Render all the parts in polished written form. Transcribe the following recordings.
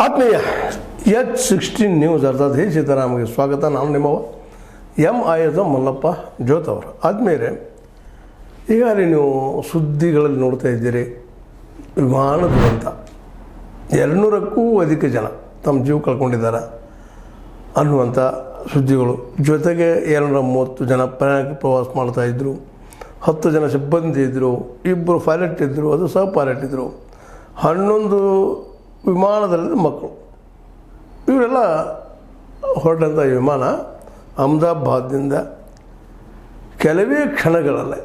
ಆತ್ಮೀಯ H16 news ಅರ್ಥಾತ್ ಹೇ ಸೀತಾರಾಮಗೆ ಸ್ವಾಗತ. ನಾನು ನಿಮ್ಮವ MIS ಮಲ್ಲಪ್ಪ ಜೋತ್ ಅವರು. ಆದ್ಮೇಲೆ ಈಗಾಗಲೇ ನೀವು ಸುದ್ದಿಗಳಲ್ಲಿ ನೋಡ್ತಾ ಇದ್ದೀರಿ, ವಿಮಾನ ದುರಂತ 200ಕ್ಕೂ ಅಧಿಕ ಜನ ತಮ್ಮ ಜೀವ ಕಳ್ಕೊಂಡಿದ್ದಾರೆ ಅನ್ನುವಂಥ ಸುದ್ದಿಗಳು. ಜೊತೆಗೆ 230 ಜನ ಪ್ರವಾಸ ಮಾಡ್ತಾಯಿದ್ರು, 10 ಜನ ಸಿಬ್ಬಂದಿ ಇದ್ದರು, 2 ಪೈಲಟ್ ಇದ್ದರು, ಅದು ಸಹ ಪೈಲಟ್ ಇದ್ದರು, 11 ವಿಮಾನದಲ್ಲಿ ಮಕ್ಕಳು. ಇವರೆಲ್ಲ ಹೊರಟಂಥ ವಿಮಾನ ಅಹಮದಾಬಾದ್ನಿಂದ ಕೆಲವೇ ಕ್ಷಣಗಳಲ್ಲೇ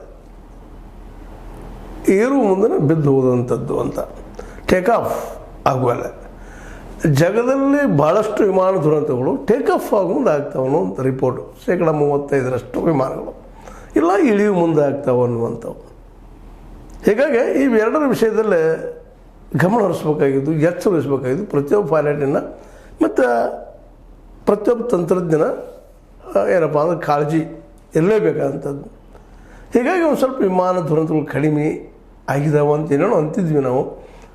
ಏರು ಮುಂದೆ ಬಿದ್ದು ಹೋದಂಥದ್ದು ಅಂತ ಟೇಕ್ ಆಫ್ ಆಗುವಲ್ಲ. ಜಗದಲ್ಲಿ ಭಾಳಷ್ಟು ವಿಮಾನ ದುರಂತಗಳು ಟೇಕ್ ಆಫ್ ಆಗೋ ಮುಂದೆ ಆಗ್ತಾವೆ ಅನ್ನೋ ಒಂದು ರಿಪೋರ್ಟು. 35% ವಿಮಾನಗಳು ಇಲ್ಲ ಇಳಿಯು ಮುಂದೆ ಆಗ್ತಾವೆ ಅನ್ನುವಂಥವು. ಹೀಗಾಗಿ ಇವೆರಡರ ವಿಷಯದಲ್ಲೇ ಗಮನ ಹರಿಸ್ಬೇಕಾಗಿದ್ದು, ಎಚ್ಚರ ವಹಿಸ್ಬೇಕಾಗಿದ್ದು ಪ್ರತಿಯೊಬ್ಬ ಪೈಲಟಿನ ಮತ್ತು ಪ್ರತಿಯೊಬ್ಬ ತಂತ್ರಜ್ಞನ ಏನಪ್ಪ ಅಂದ್ರೆ ಕಾಳಜಿ ಇರಲೇಬೇಕಾದಂಥದ್ದು. ಹೀಗಾಗಿ ಒಂದು ಸ್ವಲ್ಪ ವಿಮಾನ ದುರಂತಗಳು ಕಡಿಮೆ ಆಗಿದ್ದಾವೆ ಅಂತ ಏನೇನೋ ಅಂತಿದ್ವಿ ನಾವು.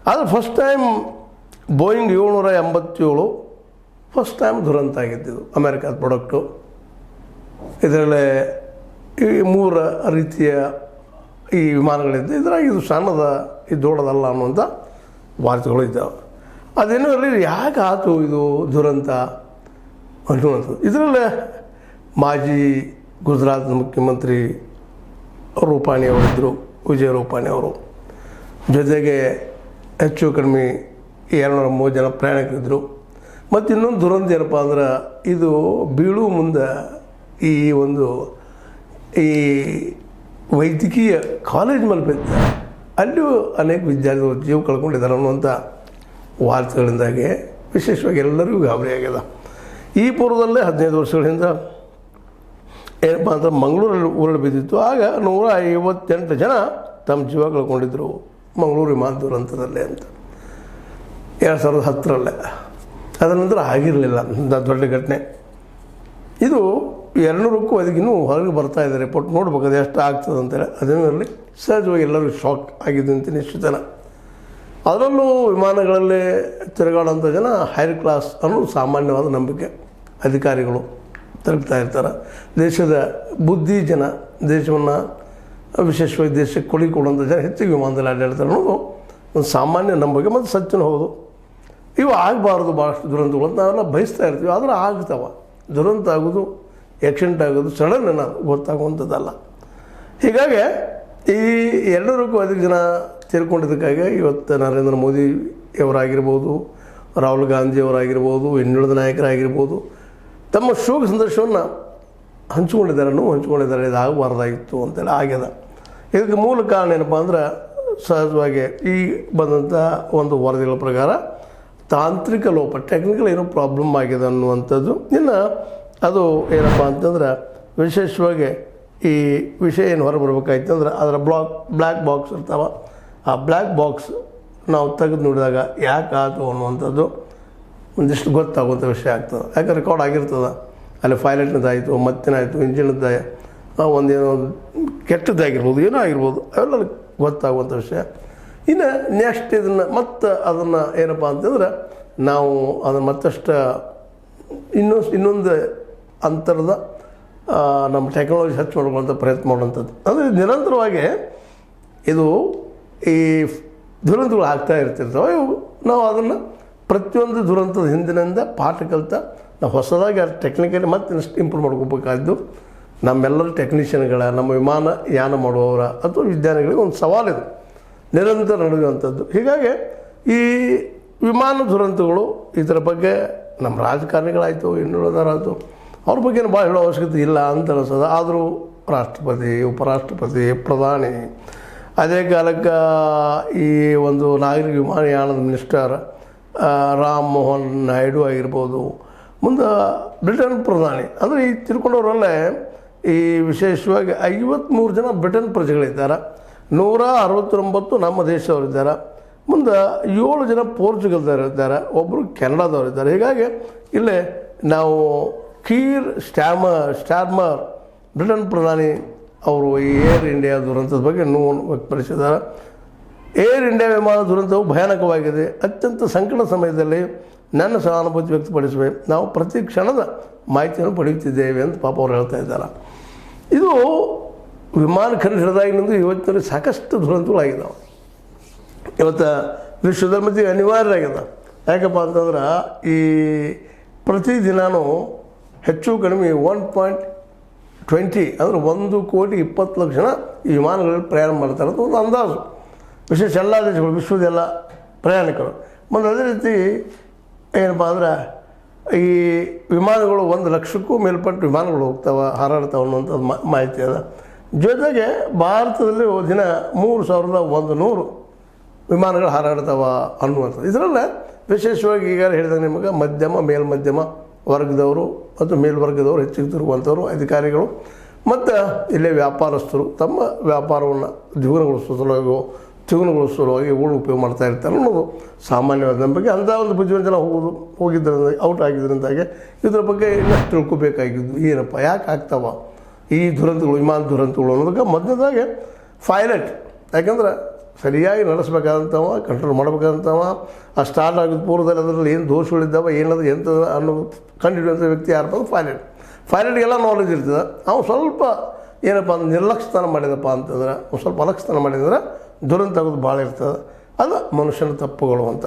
ಆದರೆ first time Boeing 787 first time ದುರಂತ ಆಗಿದ್ದು ಅಮೇರಿಕಾದ ಪ್ರಾಡಕ್ಟು. ಇದರಲ್ಲೇ ಈ 3 ರೀತಿಯ ಈ ವಿಮಾನಗಳಿದ್ದು, ಇದ್ರಾಗ ಇದು ಸಣ್ಣದ ಇದು ದೊಡ್ಡದಲ್ಲ ಅನ್ನುವಂಥ ವಾರ್ತೆಗಳು ಇದ್ದಾವೆ. ಅದೇನೋ ಅಲ್ಲಿ ಯಾಕೆ ಆಯ್ತು ಇದು ದುರಂತ ಅನ್ನುವಂಥದ್ದು. ಇದರಲ್ಲೇ ಮಾಜಿ ಗುಜರಾತ್ ಮುಖ್ಯಮಂತ್ರಿ ರೂಪಾಣಿ ಅವರಿದ್ದರು, ವಿಜಯ ರೂಪಾಣಿ ಅವರು. ಜೊತೆಗೆ ಹೆಚ್ಚು ಕಡಿಮೆ 203 ಜನ ಪ್ರಯಾಣಿಕರಿದ್ದರು. ಮತ್ತು ಇನ್ನೊಂದು ದುರಂತ ಏನಪ್ಪ ಅಂದ್ರೆ, ಇದು ಬೀಳು ಮುಂದೆ ಈ ಒಂದು ಈ ವೈದ್ಯಕೀಯ ಕಾಲೇಜ್ ಮೇಲೆ ಬಿದ್ದ ಅಲ್ಲಿಯೂ ಅನೇಕ ವಿದ್ಯಾರ್ಥಿಗಳು ಜೀವ ಕಳ್ಕೊಂಡಿದ್ದಾರೆ ಅನ್ನುವಂಥ ವಾರ್ತೆಗಳಿಂದಾಗಿ ವಿಶೇಷವಾಗಿ ಎಲ್ಲರಿಗೂ ಗಾಬರಿ ಆಗ್ಯದ. ಈ ಪೂರ್ವದಲ್ಲೇ 15 ವರ್ಷಗಳಿಂದ ಏನಪ್ಪ ಅಂದ್ರೆ ಮಂಗಳೂರಲ್ಲಿ ಉರುಳು ಬಿದ್ದಿತ್ತು. ಆಗ 158 ಜನ ತಮ್ಮ ಜೀವ ಕಳ್ಕೊಂಡಿದ್ದರು ಮಂಗಳೂರು ವಿಮಾನ ದುರಂತದಲ್ಲೇ ಅಂತ 2010ರಲ್ಲೇ. ಅದರ ನಂತರ ಆಗಿರಲಿಲ್ಲ ದೊಡ್ಡ ಘಟನೆ. ಇದು 200ಕ್ಕೂ ಅದಕ್ಕಿನ್ನೂ ಹೊರಗೆ ಬರ್ತಾ ಇದೆ ರಿಪೋರ್ಟ್. ನೋಡ್ಬೇಕು ಅದು ಎಷ್ಟು ಆಗ್ತದೆ ಅಂತೇಳಿ. ಅದೇನೂ ಇರಲಿ, ಸಹಜವಾಗಿ ಎಲ್ಲರಿಗೂ ಶಾಕ್ ಆಗಿದ್ದು ಅಂತ ನಿಶ್ಚಿತನ. ಅದರಲ್ಲೂ ವಿಮಾನಗಳಲ್ಲಿ ತಿರುಗಾಡೋಂಥ ಜನ ಹೈರ್ ಕ್ಲಾಸ್ ಅನ್ನೋದು ಸಾಮಾನ್ಯವಾದ ನಂಬಿಕೆ. ಅಧಿಕಾರಿಗಳು ತಿರುಗ್ತಾ ಇರ್ತಾರೆ. ದೇಶದ ಬುದ್ಧಿ ಜನ, ದೇಶವನ್ನು ವಿಶೇಷವಾಗಿ ದೇಶಕ್ಕೆ ಕೊಡುವಂಥ ಜನ ಹೆಚ್ಚಿಗೆ ವಿಮಾನದಲ್ಲಿ ಅಡ್ಡಾಡ್ತಾರೆ ಅನ್ನೋದು ಒಂದು ಸಾಮಾನ್ಯ ನಂಬಿಕೆ ಮತ್ತು ಸತ್ಯನೂ ಹೌದು. ಇವು ಆಗಬಾರ್ದು ಭಾಳಷ್ಟು ದುರಂತಗಳು ಅಂತ ನಾವೆಲ್ಲ ಬಯಸ್ತಾ ಇರ್ತೀವಿ. ಆದರೆ ಆಗ್ತಾವೆ. ದುರಂತ ಆಗೋದು, ಆಕ್ಸಿಡೆಂಟ್ ಆಗೋದು ಸಡನ್ ಗೊತ್ತಾಗುವಂಥದ್ದಲ್ಲ. ಹೀಗಾಗಿ ಈ 200ಕ್ಕೂ ಅಧಿಕ ಜನ ತೀರ್ಕೊಂಡಿದ್ದಕ್ಕಾಗಿ ಇವತ್ತು ನರೇಂದ್ರ ಮೋದಿಯವರಾಗಿರ್ಬೋದು, ರಾಹುಲ್ ಗಾಂಧಿಯವರಾಗಿರ್ಬೋದು, ಇನ್ನುಳಿದ ನಾಯಕರಾಗಿರ್ಬೋದು ತಮ್ಮ ಶೋಕ ಸಂದೇಶವನ್ನು ಹಂಚ್ಕೊಂಡಿದ್ದಾರೆ, ಹಂಚ್ಕೊಂಡಿದ್ದಾರೆ. ಇದು ಆಗಬಾರ್ದಾಗಿತ್ತು ಅಂತೇಳಿ ಆಗ್ಯದ. ಇದಕ್ಕೆ ಮೂಲ ಕಾರಣ ಏನಪ್ಪ ಅಂದ್ರೆ, ಸಹಜವಾಗಿ ಈ ಬಂದಂಥ ಒಂದು ವರದಿಗಳ ಪ್ರಕಾರ ತಾಂತ್ರಿಕ ಲೋಪ, ಟೆಕ್ನಿಕಲ್ ಏನೋ ಪ್ರಾಬ್ಲಮ್ ಆಗಿದೆ ಅನ್ನುವಂಥದ್ದು. ಇನ್ನು ಅದು ಏನಪ್ಪ ಅಂತಂದ್ರೆ, ವಿಶೇಷವಾಗಿ ಈ ವಿಷಯ ಏನು ಹೊರಬರ್ಬೇಕಾಯ್ತು ಅಂದ್ರೆ, ಅದರ ಬ್ಲ್ಯಾಕ್ ಬಾಕ್ಸ್ ಇರ್ತಾವೆ. ಆ ಬ್ಲ್ಯಾಕ್ ಬಾಕ್ಸ್ ನಾವು ತೆಗೆದು ನೋಡಿದಾಗ ಯಾಕೆ ಆಯಿತು ಅನ್ನುವಂಥದ್ದು ಒಂದಿಷ್ಟು ಗೊತ್ತಾಗುವಂಥ ವಿಷಯ ಆಗ್ತದೆ. ಯಾಕೆ ರೆಕಾರ್ಡ್ ಆಗಿರ್ತದೆ. ಅಲ್ಲಿ ಪೈಲಟ್ನದಾಯಿತು, ಮತ್ತೇನಾಯಿತು, ಇಂಜಿನದ್ದಾಯ ಒಂದೇನೋ ಕೆಟ್ಟದ್ದಾಗಿರ್ಬೋದು, ಏನೋ ಆಗಿರ್ಬೋದು, ಅವೆಲ್ಲ ಗೊತ್ತಾಗುವಂಥ ವಿಷಯ. ಇನ್ನು ನೆಕ್ಸ್ಟ್ ಇದನ್ನು ಮತ್ತು ಅದನ್ನು ಏನಪ್ಪ ಅಂತಂದ್ರೆ, ನಾವು ಅದನ್ನು ಮತ್ತಷ್ಟು ಇನ್ನೊಂದು ಅಂತರದ ನಮ್ಮ ಟೆಕ್ನಾಲಜಿ ಹೆಚ್ಚು ಮಾಡ್ಕೊಳ್ಳೋಂಥ ಪ್ರಯತ್ನ ಮಾಡುವಂಥದ್ದು. ಅಂದರೆ ನಿರಂತರವಾಗಿ ಇದು ಈ ದುರಂತಗಳು ಆಗ್ತಾ ಇರ್ತಿರ್ತವೆ. ನಾವು ಅದನ್ನು ಪ್ರತಿಯೊಂದು ದುರಂತದ ಹಿಂದಿನಿಂದ ಪಾಠ ಕಲಿತ ನಾವು ಹೊಸದಾಗಿ ಅದು ಟೆಕ್ನಿಕಲಿ ಮತ್ತೆ ಇನ್ನಷ್ಟು ಇಂಪ್ರೂವ್ ಮಾಡ್ಕೋಬೇಕಾದ್ದು ನಮ್ಮೆಲ್ಲರ ಟೆಕ್ನಿಷಿಯನ್ಗಳ, ನಮ್ಮ ವಿಮಾನ ಯಾನ ಮಾಡುವವರ ಅಥವಾ ವಿಜ್ಞಾನಿಗಳಿಗೆ ಒಂದು ಸವಾಲಿದೆ ನಿರಂತರ ನಡೆಯುವಂಥದ್ದು. ಹೀಗಾಗಿ ಈ ವಿಮಾನ ದುರಂತಗಳು ಇದರ ಬಗ್ಗೆ ನಮ್ಮ ರಾಜಕಾರಣಿಗಳಾಯಿತು, ಇನ್ನುಳಿದವರಾಯಿತು, ಅವ್ರ ಬಗ್ಗೆ ಭಾಳ ಹೇಳೋ ಅವಶ್ಯಕತೆ ಇಲ್ಲ ಅಂತ ಅನಿಸೋದು. ಆದರೂ ರಾಷ್ಟ್ರಪತಿ, ಉಪರಾಷ್ಟ್ರಪತಿ, ಪ್ರಧಾನಿ, ಅದೇ ಕಾಲಕ್ಕೆ ಈ ಒಂದು ನಾಗರಿಕ ವಿಮಾನಯಾನದ ಮಿನಿಸ್ಟರ್ ರಾಮ್ ಮೋಹನ್ ನಾಯ್ಡು ಆಗಿರ್ಬೋದು, ಮುಂದೆ ಬ್ರಿಟನ್ ಪ್ರಧಾನಿ, ಅಂದರೆ ಈ ತಿಳ್ಕೊಂಡವರಲ್ಲೇ ಈ ವಿಶೇಷವಾಗಿ 53 ಜನ ಬ್ರಿಟನ್ ಪ್ರಜೆಗಳಿದ್ದಾರೆ, 169 ನಮ್ಮ ದೇಶದವರಿದ್ದಾರೆ, ಮುಂದೆ 7 ಜನ ಪೋರ್ಚುಗಲ್ದವರಿದ್ದಾರೆ, ಒಬ್ಬರು ಕೆನಡಾದವರಿದ್ದಾರೆ. ಹೀಗಾಗಿ ಇಲ್ಲೇ ನಾವು ಕೀರ್ ಸ್ಟಾರ್ಮರ್ ಬ್ರಿಟನ್ ಪ್ರಧಾನಿ ಅವರು ಈ ಏರ್ ಇಂಡಿಯಾ ದುರಂತದ ಬಗ್ಗೆ ನೋವು ವ್ಯಕ್ತಪಡಿಸಿದ್ದಾರೆ. ಏರ್ ಇಂಡಿಯಾ ವಿಮಾನ ದುರಂತವು ಭಯಾನಕವಾಗಿದೆ. ಅತ್ಯಂತ ಸಂಕಟ ಸಮಯದಲ್ಲಿ ನನ್ನ ಸಹಾನುಭೂತಿ ವ್ಯಕ್ತಪಡಿಸುವೆ. ನಾವು ಪ್ರತಿ ಕ್ಷಣದ ಮಾಹಿತಿಯನ್ನು ಪಡೆಯುತ್ತಿದ್ದೇವೆ ಅಂತ ಪಾಪ ಅವ್ರು ಹೇಳ್ತಾ ಇದ್ದಾರೆ. ಇದು ವಿಮಾನ ಖರೀದಿ ಹಿಡಿದಾಗಿನಿಂದ ಇವತ್ತಿನಲ್ಲಿ ಸಾಕಷ್ಟು ದುರಂತಗಳಾಗಿದ್ದಾವೆ. ಇವತ್ತು ವಿಶ್ವದಲ್ಲಿ ಮತ್ತೆ ಅನಿವಾರ್ಯ ಆಗಿದೆ. ಯಾಕಪ್ಪ ಅಂತಂದ್ರೆ ಈ ಪ್ರತಿದಿನವೂ ಹೆಚ್ಚು ಕಡಿಮೆ 1.20 ಅಂದರೆ 1,20,00,000 ಜನ ಈ ವಿಮಾನಗಳಲ್ಲಿ ಪ್ರಯಾಣ ಮಾಡ್ತಾರೆ ಅಂತ ಒಂದು ಅಂದಾಜು. ವಿಶೇಷ ಎಲ್ಲ ದೇಶಗಳು, ವಿಶ್ವದ ಎಲ್ಲ ಪ್ರಯಾಣಿಕರು. ಮತ್ತು ಅದೇ ರೀತಿ ಏನಪ್ಪ ಅಂದ್ರೆ ಈ ವಿಮಾನಗಳು 1,00,000ಕ್ಕೂ ಮೇಲ್ಪಟ್ಟು ವಿಮಾನಗಳು ಹೋಗ್ತಾವೆ, ಹಾರಾಡ್ತಾವೆ ಅನ್ನುವಂಥದ್ದು ಮಾಹಿತಿ ಅದ. ಜೊತೆಗೆ ಭಾರತದಲ್ಲಿ ದಿನ 3,100 ವಿಮಾನಗಳು ಹಾರಾಡ್ತಾವೆ ಅನ್ನುವಂಥದ್ದು. ಇದರಲ್ಲೇ ವಿಶೇಷವಾಗಿ ಈಗ ಹೇಳಿದಾಗ ನಿಮಗೆ ಮಧ್ಯಮ, ಮೇಲ್ಮಧ್ಯಮ ವರ್ಗದವರು ಮತ್ತು ಮೇಲ್ವರ್ಗದವರು ಹೆಚ್ಚಿಗೆ ತಿರುಗುವಂಥವ್ರು ಅಧಿಕಾರಿಗಳು ಮತ್ತು ಇಲ್ಲೇ ವ್ಯಾಪಾರಸ್ಥರು ತಮ್ಮ ವ್ಯಾಪಾರವನ್ನು ದ್ವಿಗುಣಗೊಳಿಸುವ ಇವುಗಳು ಉಪಯೋಗ ಮಾಡ್ತಾ ಇರ್ತಾರೆ ಅನ್ನೋದು ಸಾಮಾನ್ಯವಾದ ನಂಬಿಕೆ. ಅಂಥ ಒಂದು ಬುದ್ಧಿವಂತನ ಹೋಗಿದ್ದರಿಂದ ಔಟ್ ಆಗಿದ್ದರಿಂದಾಗೆ ಇದರ ಬಗ್ಗೆ ಇನ್ನಷ್ಟು ತಿಳ್ಕೊಬೇಕಾಗಿದ್ದು ಏನಪ್ಪ, ಯಾಕೆ ಆಗ್ತಾವ ಈ ದುರಂತಗಳು, ವಿಮಾನ ದುರಂತಗಳು ಅನ್ನೋದಕ್ಕೆ ಮೊದಲನೇದಾಗೆ ಪೈಲಟ್. ಯಾಕಂದ್ರೆ ಸರಿಯಾಗಿ ನಡೆಸಬೇಕಾದಂಥವ, ಕಂಟ್ರೋಲ್ ಮಾಡಬೇಕಾದಂಥವ, ಆ ಸ್ಟಾರ್ಟ್ ಆಗಿದ್ದ ಪೂರ್ವದಲ್ಲಿ ಅದರಲ್ಲಿ ಏನು ದೋಷಗಳಿದ್ದಾವೆ, ಏನದು ಎಂಥದ ಅನ್ನೋದು ಕಂಡುಹಿಡಿಯುವಂಥ ವ್ಯಕ್ತಿ ಯಾರಪ್ಪ ಅಂದ್ರೆ ಪೈಲಟ್ಗೆಲ್ಲ ನಾಲೆಜ್ ಇರ್ತದೆ. ಅವ್ನು ಸ್ವಲ್ಪ ಏನಪ್ಪ ಅಂದ್ರೆ ನಿರ್ಲಕ್ಷ್ಯತನ ಮಾಡಿದಪ್ಪ ಅಂತಂದ್ರೆ, ಒಂದು ಸ್ವಲ್ಪ ಅಲಕ್ಷ್ಯತನ ಮಾಡಿದ್ರೆ ದುರಂತ ಆಗೋದು ಭಾಳ ಇರ್ತದೆ. ಅದು ಮನುಷ್ಯನ ತಪ್ಪುಗಳು ಅಂತ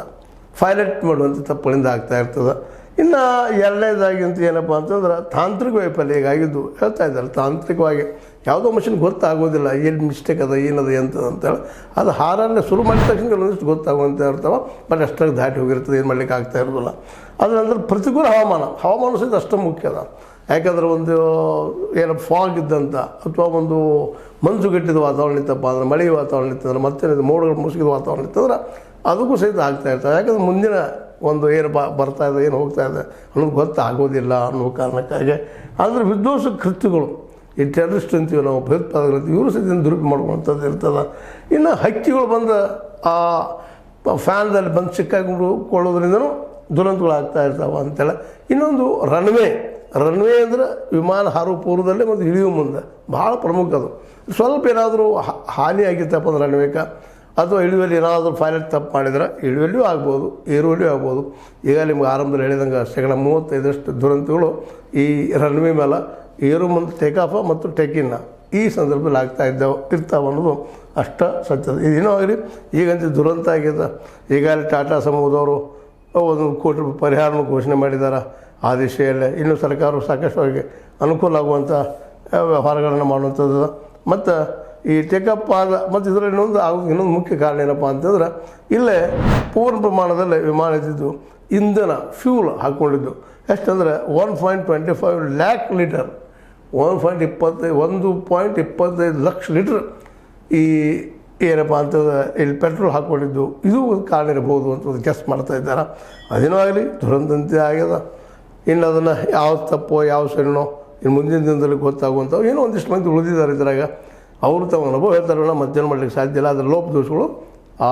ಪೈಲಟ್ ಮಾಡುವಂಥ ತಪ್ಪುಗಳಿಂದ ಆಗ್ತಾ ಇರ್ತದೆ. ಇನ್ನು ಎರಡನೇದಾಗಿ ಅಂತ ಏನಪ್ಪ ಅಂತಂದ್ರೆ ತಾಂತ್ರಿಕ ವೈಫಲ್ಯ ಹೀಗಾಗಿದ್ದು ಹೇಳ್ತಾ ಇದ್ದಾರೆ. ತಾಂತ್ರಿಕವಾಗಿ ಯಾವುದೋ ಮಷಿನ್ ಗೊತ್ತಾಗೋದಿಲ್ಲ ಏನು ಮಿಸ್ಟೇಕ್ ಅದ, ಏನದು ಎಂತದ ಅಂತೇಳಿ. ಅದು ಹಾರನ್ನು ಶುರು ಮಾಡಿದ ತಕ್ಷಣ ಕೆಲವೊಂದಿಷ್ಟು ಗೊತ್ತಾಗುವಂಥ ಇರ್ತಾವೆ, ಬಟ್ ಅಷ್ಟಾಗಿ ದಾಟಿ ಹೋಗಿರ್ತದೆ, ಏನು ಮಾಡ್ಲಿಕ್ಕೆ ಆಗ್ತಾ ಇರೋದಿಲ್ಲ. ಅದ್ರ ನಂತರ ಪ್ರತಿಕೂಲ ಹವಾಮಾನ ಸಹಿತ ಅಷ್ಟು ಮುಖ್ಯ ಅದ. ಯಾಕಂದ್ರೆ ಒಂದು ಏನೋ ಫಾಗ್ ಇದ್ದಂಥ ಅಥವಾ ಒಂದು ಮಂಜುಗಟ್ಟಿದ ವಾತಾವರಣ ಇತ್ತಪ್ಪ ಅಂದ್ರೆ, ಮಳೆ ವಾತಾವರಣ ಇತ್ತಂದ್ರೆ, ಮತ್ತೆ ಮೋಡಗಳು ಮುಸುಕಿದ ವಾತಾವರಣ ಇತ್ತಂದ್ರೆ ಅದಕ್ಕೂ ಸಹಿತ ಆಗ್ತಾ ಇರ್ತವೆ. ಯಾಕಂದ್ರೆ ಮುಂದಿನ ಒಂದು ಏನು ಬರ್ತಾ ಇದೆ, ಏನು ಹೋಗ್ತಾ ಇದೆ ಅನ್ನೋದು ಗೊತ್ತಾಗೋದಿಲ್ಲ ಅನ್ನೋ ಕಾರಣಕ್ಕಾಗಿ. ಆದರೆ ವಿಧ್ವಂಸ ಕೃತ್ಯಗಳು, ಈ ಟೆರರಿಸ್ಟ್ ಅಂತೀವಿ ನಾವು, ಭಯೋತ್ಪಾದಕರು ಇವರು ಸಹಿತ ದುರುಪಯೋಗ ಮಾಡ್ಕೊಳ್ಳೋಂಥದ್ದು ಇರ್ತದೆ. ಇನ್ನು ಹಕ್ಕಿಗಳು ಬಂದು ಆ ಫ್ಯಾನ್ದಲ್ಲಿ ಬಂದು ಸಿಕ್ಕಾಕೊಳ್ಳೋದ್ರಿಂದನೂ ದುರಂತಗಳು ಆಗ್ತಾ ಇರ್ತಾವೆ ಅಂತೇಳಿ. ಇನ್ನೊಂದು ರನ್ವೇ ಅಂದರೆ ವಿಮಾನ ಹಾರುವ ಪೂರ್ವದಲ್ಲೇ ಮತ್ತು ಇಳಿಯುವ ಮುಂದೆ ಭಾಳ ಪ್ರಮುಖ. ಅದು ಸ್ವಲ್ಪ ಏನಾದರೂ ಹಾನಿ ಆಗಿತ್ತಪ್ಪ ಅಂದ್ರೆ ರನ್ವೇಕ ಅಥವಾ ಇಳುವಲ್ಲಿ ಏನಾದರೂ ಪೈಲಟ್ ತಪ್ಪು ಮಾಡಿದ್ರೆ ಇಳುವಲ್ಲಿಯೂ ಆಗ್ಬೋದು, ಏರುವಲ್ಲಿಯೂ ಆಗ್ಬೋದು. ಈಗ ನಿಮ್ಗೆ ಆರಂಭದಲ್ಲಿ ಹೇಳಿದಂಗೆ 35% ದುರಂತಗಳು ಈ ರನ್ವೇ ಮೇಲೆ ಏರು ಮುಂದೆ ಟೇಕಾಫ ಮತ್ತು ಟೇಕಿನ್ನ ಈ ಸಂದರ್ಭದಲ್ಲಿ ಇರ್ತಾವೆ ಅನ್ನೋದು ಅಷ್ಟ ಸತ್ಯದ. ಇದೇನೋ ಆಗಲಿ ಈಗಂತೂ ದುರಂತ ಆಗಿದೆ. ಈಗಾಗಲೇ ಟಾಟಾ ಸಮೂಹದವರು 1 ಕೋಟಿ ರೂಪಾಯಿ ಪರಿಹಾರವನ್ನು ಘೋಷಣೆ ಮಾಡಿದ್ದಾರೆ ಆ ದಿಶೆಯಲ್ಲೇ. ಇನ್ನು ಸರ್ಕಾರವು ಸಾಕಷ್ಟು ಅನುಕೂಲ ಆಗುವಂಥ ವ್ಯವಹಾರಗಳನ್ನು ಮಾಡುವಂಥದ್ದು. ಮತ್ತು ಈ ಟೇಕಪ್ ಆದ ಮತ್ತು ಇದರಲ್ಲಿ ಇನ್ನೊಂದು ಮುಖ್ಯ ಕಾರಣ ಏನಪ್ಪ ಅಂತಂದ್ರೆ, ಇಲ್ಲೇ ಪೂರ್ಣ ಪ್ರಮಾಣದಲ್ಲಿ ವಿಮಾನ ಇದ್ದಿದ್ದು ಇಂಧನ ಫ್ಯೂಲ್ ಹಾಕ್ಕೊಂಡಿದ್ದು ಎಷ್ಟಂದ್ರೆ 1.25 ಲ್ಯಾಕ್ ಲೀಟರ್, 1.25 ಲಕ್ಷ ಲೀಟ್ರ್ ಈ ಏನಪ್ಪ ಅಂತಂದ್ರೆ ಇಲ್ಲಿ ಪೆಟ್ರೋಲ್ ಹಾಕ್ಕೊಂಡಿದ್ದು. ಇದು ಒಂದು ಕಾರಣ ಇರ್ಬೋದು ಅಂತ ಒಂದು ಗೆಸ್ ಮಾಡ್ತಾ ಇದ್ದಾರೆ. ಅದೇನೋ ಆಗಲಿ ದುರಂತಂತೆ ಆಗ್ಯದ. ಇನ್ನು ಅದನ್ನು ಯಾವ ತಪ್ಪೋ ಯಾವ ಸರಿನೋ ಇನ್ನು ಮುಂದಿನ ದಿನದಲ್ಲಿ ಗೊತ್ತಾಗುವಂಥವು ಏನೋ ಒಂದಿಷ್ಟು ಮಂದಿ ಉಳಿದಿದ್ದಾರೆ ಇದ್ರಾಗ. ಅವರು ತಮ್ಮ ಅನುಭವ ಹೇಳ್ತಾರಲ್ಲ, ಮಧ್ಯಾಹ್ನ ಮಾಡಲಿಕ್ಕೆ ಸಾಧ್ಯ ಇಲ್ಲ. ಅದರ ಲೋಪದೋಷಗಳು ಆ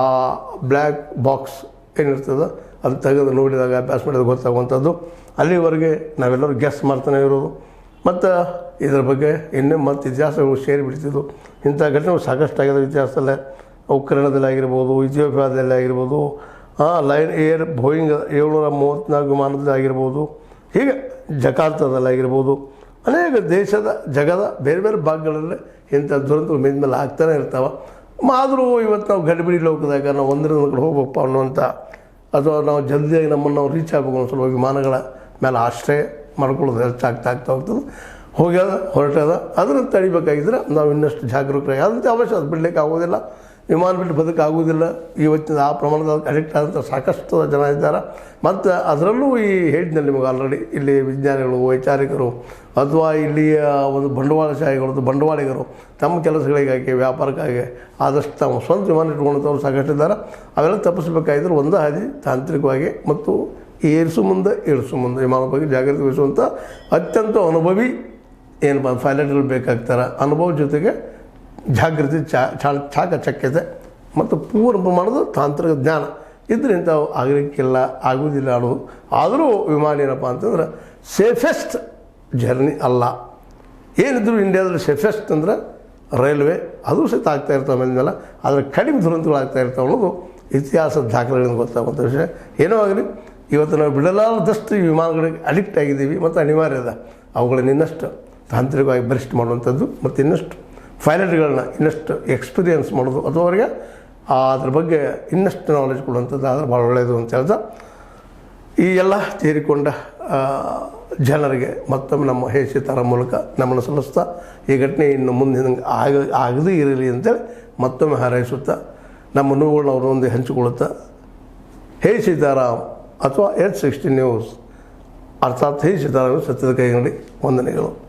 ಬ್ಲ್ಯಾಕ್ ಬಾಕ್ಸ್ ಏನಿರ್ತದೆ ಅದು ತೆಗೆದು ನೋಡಿದಾಗ ಅಭ್ಯಾಸ ಮಾಡಿದಾಗ ಗೊತ್ತಾಗುವಂಥದ್ದು. ಅಲ್ಲಿವರೆಗೆ ನಾವೆಲ್ಲರೂ ಗೆಸ್ ಮಾಡ್ತಾನೆ ಇರೋದು. ಮತ್ತು ಇದರ ಬಗ್ಗೆ ಇನ್ನೂ ಮತ್ತು ಇತಿಹಾಸಗಳು ಸೇರಿಬಿಡ್ತಿದ್ದು. ಇಂಥ ಘಟನೆಗಳು ಸಾಕಷ್ಟು ಆಗಿದೆ ಇತಿಹಾಸದಲ್ಲೇ. ಉಕ್ರೇನದಲ್ಲಿ ಆಗಿರ್ಬೋದು, ಇಥಿಯೋಪಿಯಾದಲ್ಲಿ ಆಗಿರ್ಬೋದು, ಲೈನ್ ಏರ್ ಬೋಯಿಂಗ್ 734 ವಿಮಾನದಲ್ಲಿ ಆಗಿರ್ಬೋದು, ಹೀಗೆ ಜಕಾರ್ತದಲ್ಲಿ ಆಗಿರ್ಬೋದು, ಅನೇಕ ಜಗದ ಬೇರೆ ಬೇರೆ ಭಾಗಗಳಲ್ಲಿ ಇಂಥ ದುರಂತಗಳು ಮೇಲೆ ಆಗ್ತಾನೆ ಇರ್ತಾವೆ. ಆದರೂ ಇವತ್ತು ನಾವು ಗಡಿಬಿಡಿ ಲೋಕದಾಗ ನಾವು ಒಂದರಿಂದ ಕಡೆ ಹೋಗ್ಬೇಕಪ್ಪ ಅನ್ನುವಂಥ, ಅಥವಾ ನಾವು ಜಲ್ದಿಯಾಗಿ ನಮ್ಮನ್ನು ನಾವು ರೀಚ್ ಆಗಬೇಕು ಅನ್ನೋ ಸ್ವಲ್ಪ ವಿಮಾನಗಳ ಮೇಲೆ ಆಶ್ರಯ ಮಾಡ್ಕೊಳ್ಳೋದು ಹೆಚ್ಚಾಗ್ತಾ ಹೋಗ್ತದೆ. ಹೊರಟದ ಅದನ್ನು ತಡಿಬೇಕಾಗಿದ್ರೆ ನಾವು ಇನ್ನಷ್ಟು ಜಾಗರೂಕರಾಗಿ ಅದಂತೆ ಅವಶ್ಯ. ಅದು ಬಿಡಲಿಕ್ಕೆ ಆಗೋದಿಲ್ಲ, ವಿಮಾನ ಬಿಟ್ಟು ಬದುಕಾಗೋದಿಲ್ಲ. ಇವತ್ತಿನ ಆ ಪ್ರಮಾಣದ ಅಡಿಕ್ಟ್ ಆದಂಥ ಸಾಕಷ್ಟು ಜನ ಇದ್ದಾರೆ. ಮತ್ತು ಅದರಲ್ಲೂ ಈ ಹೇಳಿದ್ನಲ್ಲಿ ನಿಮಗೆ ಆಲ್ರೆಡಿ ಇಲ್ಲಿ ವಿಜ್ಞಾನಿಗಳು, ವೈಚಾರಿಕರು ಅಥವಾ ಇಲ್ಲಿಯ ಒಂದು ಬಂಡವಾಳಿಗರು ತಮ್ಮ ಕೆಲಸಗಳಿಗಾಗಿ, ವ್ಯಾಪಾರಕ್ಕಾಗಿ ಆದಷ್ಟು ತಾವು ಸ್ವಂತ ವಿಮಾನ ಇಟ್ಕೊಂಡಂಥವ್ರು ಸಾಕಷ್ಟು ಇದ್ದಾರೆ. ಅವೆಲ್ಲ ತಪ್ಪಿಸಬೇಕಾಗಿದ್ರೆ ಒಂದು ಹಾದಿ ತಾಂತ್ರಿಕವಾಗಿ ಮತ್ತು ಇಳಿಸು ಮುಂದೆ ವಿಮಾನ ಬಗ್ಗೆ ಜಾಗೃತಿ ವಹಿಸುವಂಥ ಅತ್ಯಂತ ಅನುಭವಿ ಏನಪ್ಪ ಪೈಲಟ್ಗಳು ಬೇಕಾಗ್ತಾರೆ. ಅನುಭವ ಜೊತೆಗೆ ಜಾಗೃತಿ, ಚಾಕಚಕ್ಯತೆ ಮತ್ತು ಪೂರ್ಣ ಪ್ರಮಾಣದ ತಾಂತ್ರಿಕ ಜ್ಞಾನ ಇದರಿಂದ ಆಗಲಿಕ್ಕಿಲ್ಲ, ಆಗೋದಿಲ್ಲ ಅನ್ನೋದು. ಆದರೂ ವಿಮಾನ ಏನಪ್ಪ ಅಂತಂದ್ರೆ ಸೇಫೆಸ್ಟ್ ಜರ್ನಿ ಅಲ್ಲ. ಏನಿದ್ರು ಇಂಡಿಯಾದಲ್ಲಿ ಸೇಫೆಸ್ಟ್ ಅಂದ್ರೆ ರೈಲ್ವೆ, ಅದು ಸಹಿತ ಆಗ್ತಾ ಇರ್ತಾವೆ ಮೇಲೆಲ್ಲ. ಆದರೆ ಕಡಿಮೆ ದುರಂತಗಳು ಆಗ್ತಾ ಇರ್ತಾವೆ ಅನ್ನೋದು ಇತಿಹಾಸದ ದಾಖಲೆಗಳಿಂದ ಗೊತ್ತಾಗುವಂಥ ವಿಷಯ. ಏನೋ ಆಗಲಿ ಇವತ್ತು ನಾವು ಬಿಡಲಾರದಷ್ಟು ಈ ವಿಮಾನಗಳಿಗೆ ಅಡಿಕ್ಟ್ ಆಗಿದ್ದೀವಿ ಮತ್ತು ಅನಿವಾರ್ಯ ಅದ ಅವುಗಳನ್ನ ಇನ್ನಷ್ಟು ತಾಂತ್ರಿಕವಾಗಿ ಬಲಿಷ್ಠ ಮಾಡುವಂಥದ್ದು ಮತ್ತು ಇನ್ನಷ್ಟು ಪೈಲಟ್ಗಳನ್ನ ಇನ್ನಷ್ಟು ಎಕ್ಸ್ಪೀರಿಯನ್ಸ್ ಮಾಡೋದು ಅಥವಾ ಅವರಿಗೆ ಅದ್ರ ಬಗ್ಗೆ ಇನ್ನಷ್ಟು ನಾಲೆಜ್ ಕೊಡುವಂಥದ್ದು ಆದರೆ ಭಾಳ ಒಳ್ಳೆಯದು ಅಂತ ಹೇಳ್ತಾ ಈ ಎಲ್ಲ ತೀರಿಕೊಂಡ ಜನರಿಗೆ ಮತ್ತೊಮ್ಮೆ ನಮ್ಮ ಹೇ ಸೀತಾರಾಮ್ ಮೂಲಕ ನಮ್ಮನ್ನು ಸಲ್ಲಿಸ್ತಾ ಈ ಘಟನೆ ಇನ್ನು ಮುಂದೆ ಆಗದೇ ಇರಲಿ ಅಂತೇಳಿ ಮತ್ತೊಮ್ಮೆ ಹಾರೈಸುತ್ತಾ ನಮ್ಮ ನೋವುಗಳನ್ನ ಅವರೊಂದಿಗೆ ಹಂಚಿಕೊಳ್ಳುತ್ತಾ ಹೇ ಸೀತಾರಾಮ್ ಅಥವಾ H60 ನ್ಯೂಸ್ ಅರ್ಥಾತ್ ಹೇ ಸೀತಾರಾಮ್ ಸತ್ಯದ ಕೈಗಂಡಿ ವಂದನೆಗಳು.